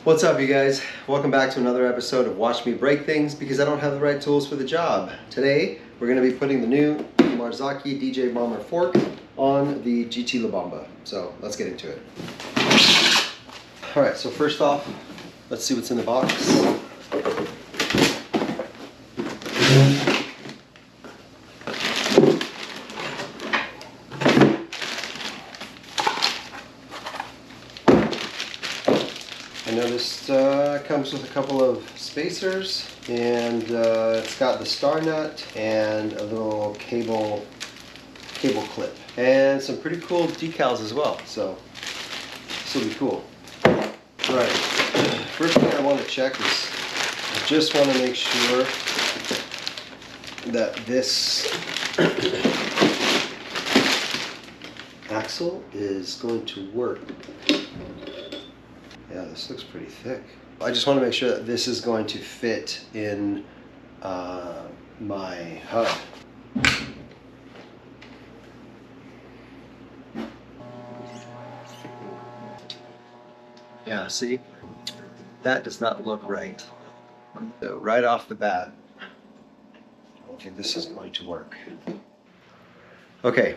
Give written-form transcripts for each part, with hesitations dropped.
What's up, you guys? Welcome back to another episode of Watch Me Break Things because I don't have the right tools for the job. Today we're going to be putting the new Marzocchi DJ Bomber Fork on the GT La Bomba. So let's get into it. Alright, so first off, let's see what's in the box. I noticed comes with a couple of spacers, and it's got the starnut and a little cable clip, and some pretty cool decals as well. So this will be cool. All right. First thing I want to check is I just want to make sure that this axle is going to work. Yeah, this looks pretty thick. I just want to make sure that this is going to fit in my hub. Yeah, see? That does not look right. So right off the bat, I don't think this is going to work. Okay,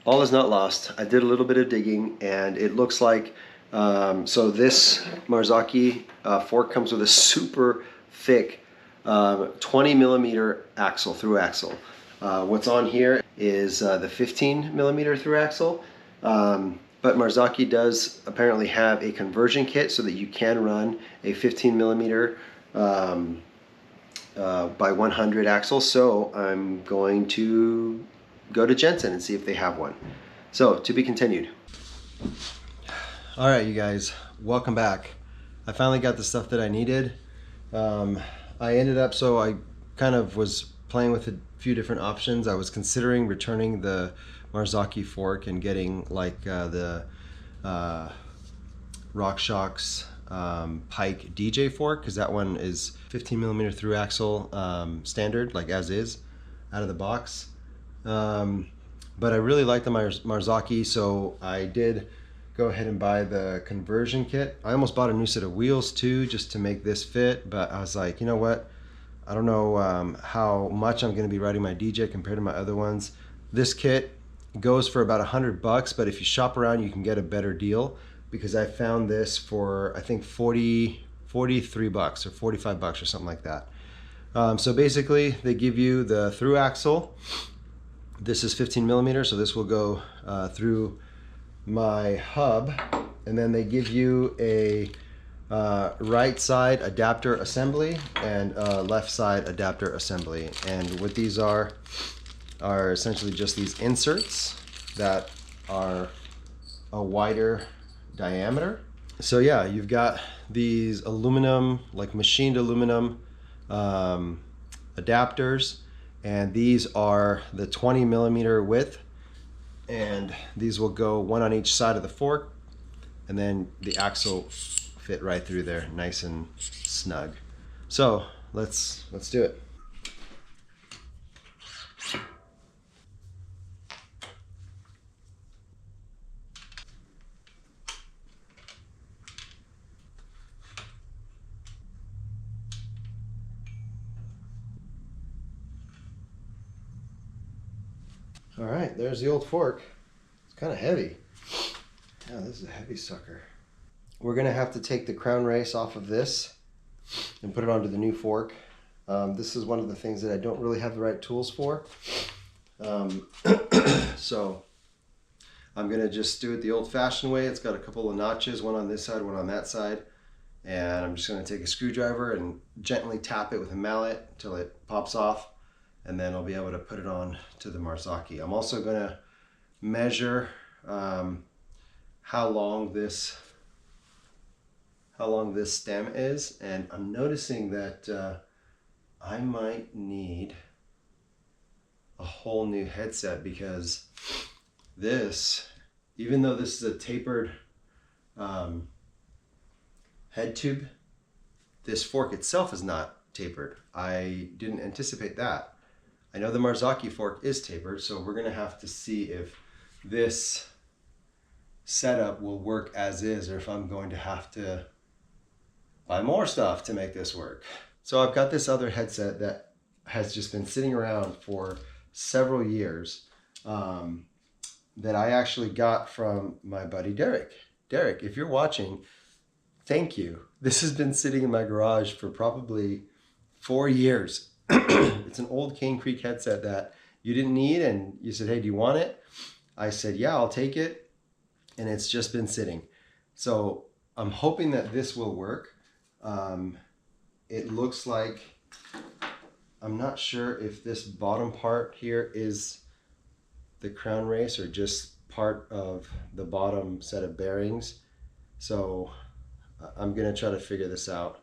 all is not lost. I did a little bit of digging, and it looks like so this Marzocchi fork comes with a super thick 20 millimeter axle, through axle. What's on here is the 15 millimeter through axle, but Marzocchi does apparently have a conversion kit so that you can run a 15 millimeter by 100 axle. So I'm going to go to Jensen and see if they have one. So to be continued. All right, you guys, welcome back. I finally got the stuff that I needed. I ended up, so I kind of was playing with a few different options. I was considering returning the Marzocchi fork and getting like the RockShox Pike DJ fork, because that one is 15 millimeter through axle standard, like as is, out of the box. But I really like the Marzocchi, so I did go ahead and buy the conversion kit. I almost bought a new set of wheels too, just to make this fit, but I was like, you know what? I don't know how much I'm gonna be riding my DJ compared to my other ones. This kit goes for about $100, but if you shop around, you can get a better deal, because I found this for, I think, 43 bucks or 45 bucks or something like that. So basically, they give you the through axle. This is 15 millimeter, so this will go through my hub, and then they give you a right side adapter assembly and a left side adapter assembly. And what these are essentially just these inserts that are a wider diameter. So yeah, you've got these aluminum, like machined aluminum adapters, and these are the 20 millimeter width, and these will go one on each side of the fork, and then the axle fit right through there, nice and snug. So let's do it. All right, there's the old fork. It's kind of heavy. Yeah, this is a heavy sucker. We're gonna have to take the crown race off of this and put it onto the new fork. This is one of the things that I don't really have the right tools for. So I'm gonna just do it the old-fashioned way. It's got a couple of notches, one on this side, one on that side. And I'm just gonna take a screwdriver and gently tap it with a mallet until it pops off, and then I'll be able to put it on to the Marzocchi. I'm also gonna measure how long this stem is, and I'm noticing that I might need a whole new headset, because this, even though this is a tapered head tube, this fork itself is not tapered. I didn't anticipate that. I know the Marzocchi fork is tapered, so we're gonna have to see if this setup will work as is, or if I'm going to have to buy more stuff to make this work. So I've got this other headset that has just been sitting around for several years that I actually got from my buddy Derek. Derek, if you're watching, thank you. This has been sitting in my garage for probably 4 years. It's an old Cane Creek headset that you didn't need, and you said, hey, do you want it? I said, yeah, I'll take it. And it's just been sitting. So I'm hoping that this will work. It looks like, I'm not sure if this bottom part here is the crown race or just part of the bottom set of bearings. So I'm gonna try to figure this out.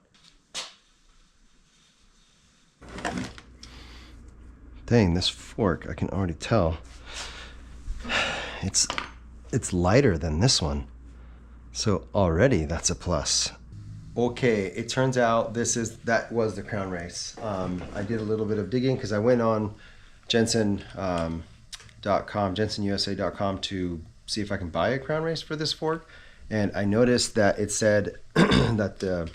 Dang, this fork, I can already tell. It's lighter than this one. So already that's a plus. Okay, it turns out that was the crown race. I did a little bit of digging because I went on jensenusa.com to see if I can buy a crown race for this fork. And I noticed that it said that the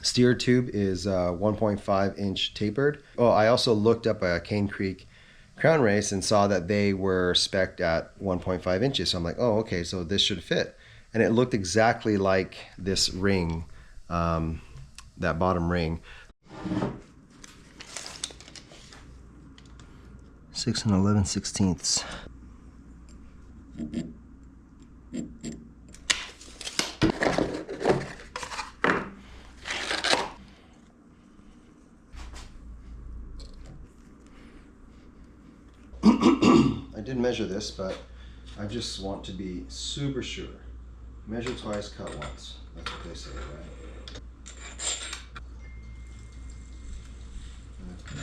steer tube is 1.5 inch tapered. Oh, I also looked up a Cane Creek crown race and saw that they were spec'd at 1.5 inches. So I'm like, oh, okay, so this should fit. And it looked exactly like this ring, that bottom ring. 6 11/16. I did measure this, but I just want to be super sure. Measure twice, cut once. That's what they say, right? Okay.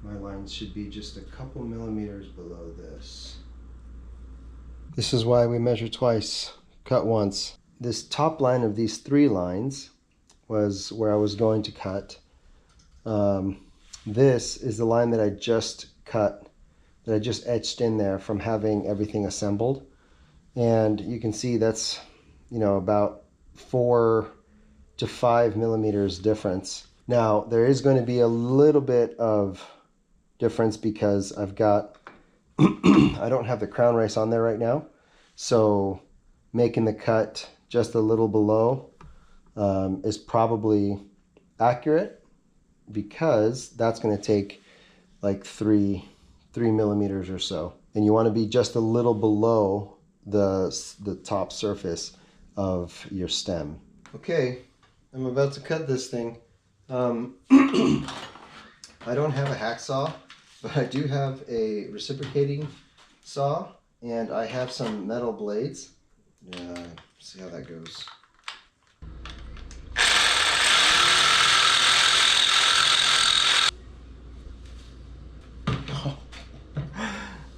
My lines should be just a couple millimeters below this. This is why we measure twice, cut once. This top line of these 3 lines was where I was going to cut. This is the line that I just cut, that I just etched in there from having everything assembled. And you can see that's, you know, about 4 to 5 millimeters difference. Now, there is going to be a little bit of difference because I've got, I don't have the crown race on there right now. So making the cut just a little below is probably accurate, because that's going to take like 3 millimeters or so. And you want to be just a little below the top surface of your stem. Okay, I'm about to cut this thing. I don't have a hacksaw, but I do have a reciprocating saw, and I have some metal blades. Yeah, see how that goes.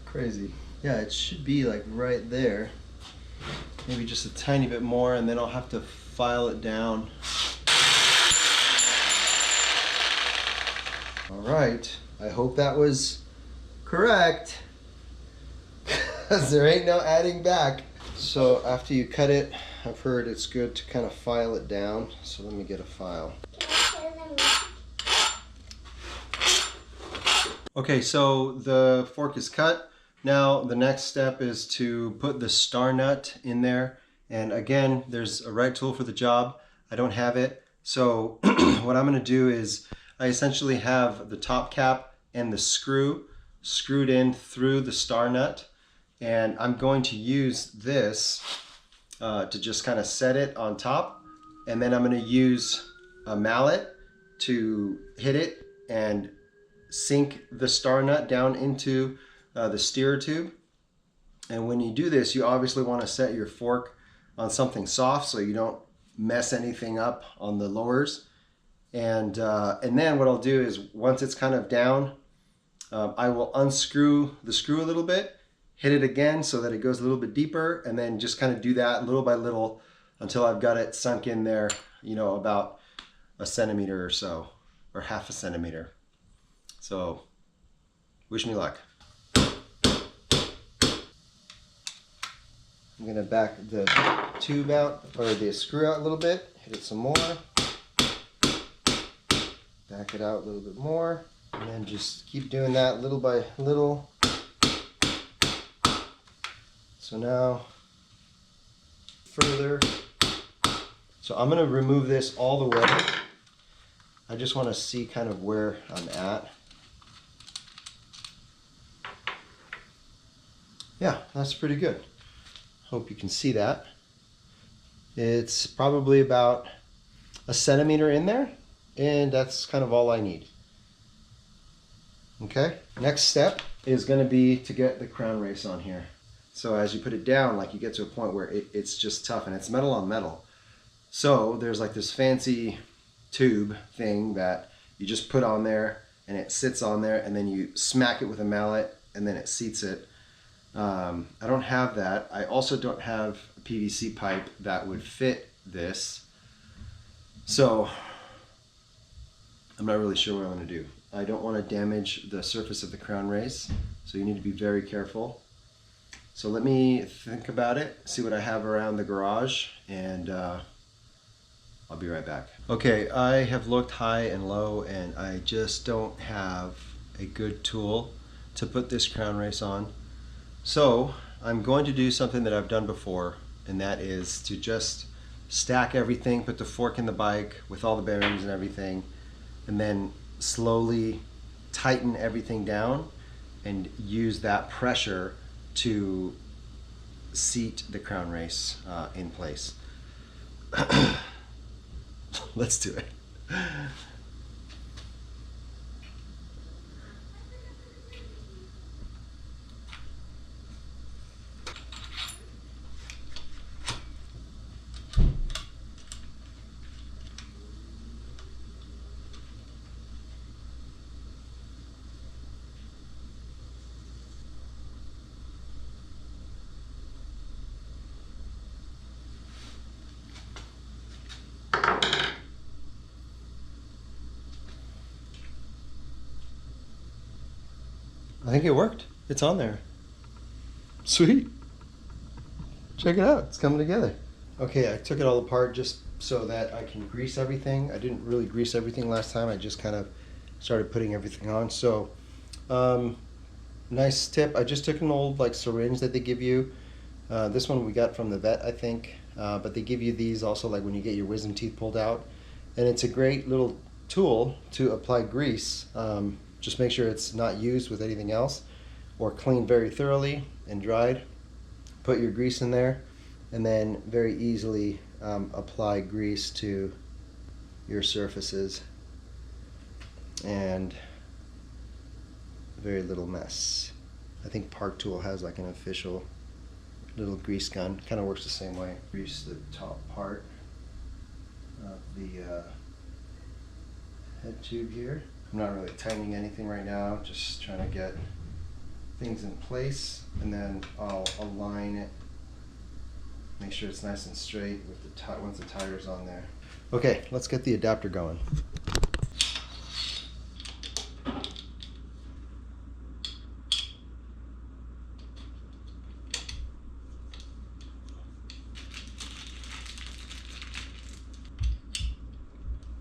Crazy. Yeah, it should be like right there. Maybe just a tiny bit more, and then I'll have to file it down. All right, I hope that was correct, because there ain't no adding back. So after you cut it, I've heard it's good to kind of file it down. So let me get a file. Okay, so the fork is cut. Now the next step is to put the star nut in there. And again, there's a right tool for the job. I don't have it. So what I'm gonna do is I essentially have the top cap and the screw screwed in through the star nut. And I'm going to use this to just kind of set it on top. And then I'm gonna use a mallet to hit it and sink the star nut down into the steer tube. And when you do this, you obviously want to set your fork on something soft so you don't mess anything up on the lowers. And then what I'll do is, once it's kind of down, I will unscrew the screw a little bit, hit it again so that it goes a little bit deeper, and then just kind of do that little by little until I've got it sunk in there, you know, about 1 centimeter or so, or 1/2 centimeter. So wish me luck. I'm gonna back the tube out, or the screw out a little bit, hit it some more, back it out a little bit more, and then just keep doing that little by little. So now, further. So I'm gonna remove this all the way. I just wanna see kind of where I'm at. Yeah, that's pretty good. Hope you can see that. It's probably about a centimeter in there, and that's kind of all I need. Okay, next step is gonna be to get the crown race on here. So as you put it down, like you get to a point where it's just tough, and it's metal on metal. So there's like this fancy tube thing that you just put on there, and it sits on there, and then you smack it with a mallet, and then it seats it. I don't have that. I also don't have a PVC pipe that would fit this. So I'm not really sure what I'm going to do. I don't want to damage the surface of the crown race, so you need to be very careful. So let me think about it, see what I have around the garage, and I'll be right back. Okay, I have looked high and low, and I just don't have a good tool to put this crown race on. So I'm going to do something that I've done before, and that is to just stack everything, put the fork in the bike with all the bearings and everything, and then slowly tighten everything down and use that pressure to seat the crown race in place. Let's do it. I think it worked. It's on there. Sweet. Check it out. It's coming together. Okay, I took it all apart just so that I can grease everything. I didn't really grease everything last time. I just kind of started putting everything on. So, nice tip. I just took an old like syringe that they give you. This one we got from the vet, I think. But they give you these also like when you get your wisdom teeth pulled out. And it's a great little tool to apply grease. Just make sure it's not used with anything else or cleaned very thoroughly and dried. Put your grease in there and then very easily apply grease to your surfaces, and very little mess. I think Park Tool has like an official little grease gun. Kind of works the same way. Grease the top part of the head tube here. I'm not really tightening anything right now, just trying to get things in place, and then I'll align it, make sure it's nice and straight with the once the tire's on there. Okay, let's get the adapter going.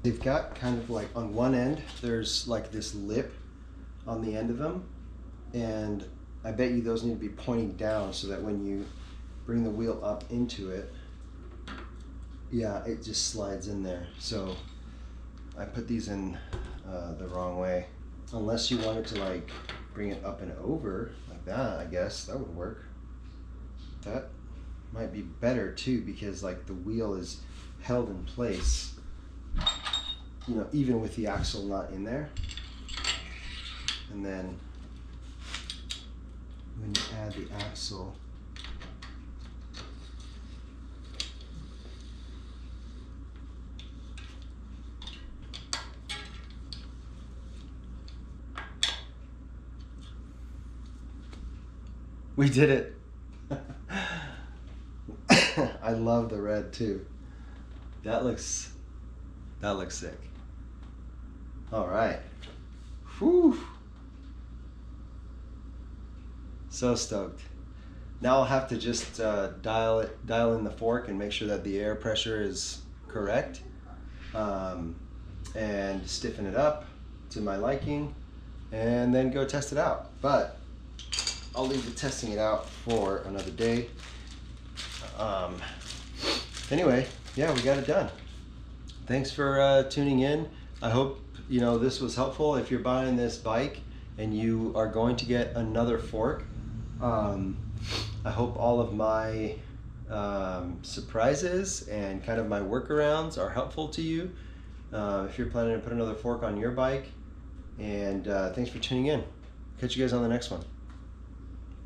They've got kind of like on one end, there's like this lip on the end of them, and I bet you those need to be pointing down so that when you bring the wheel up into it, yeah, it just slides in there. So I put these in the wrong way. Unless you wanted to like bring it up and over like that, I guess that would work. That might be better too, because like the wheel is held in place, you know, even with the axle not in there. And then when you add the axle, we did it. I love the red too. That looks sick. All right. Whew. So stoked. Now I'll have to just dial in the fork and make sure that the air pressure is correct, and stiffen it up to my liking, and then go test it out. But I'll leave the testing it out for another day. Anyway, yeah, we got it done. Thanks for tuning in. I hope this was helpful. If you're buying this bike and you are going to get another fork, I hope all of my surprises and kind of my workarounds are helpful to you if you're planning to put another fork on your bike. And thanks for tuning in. Catch you guys on the next one.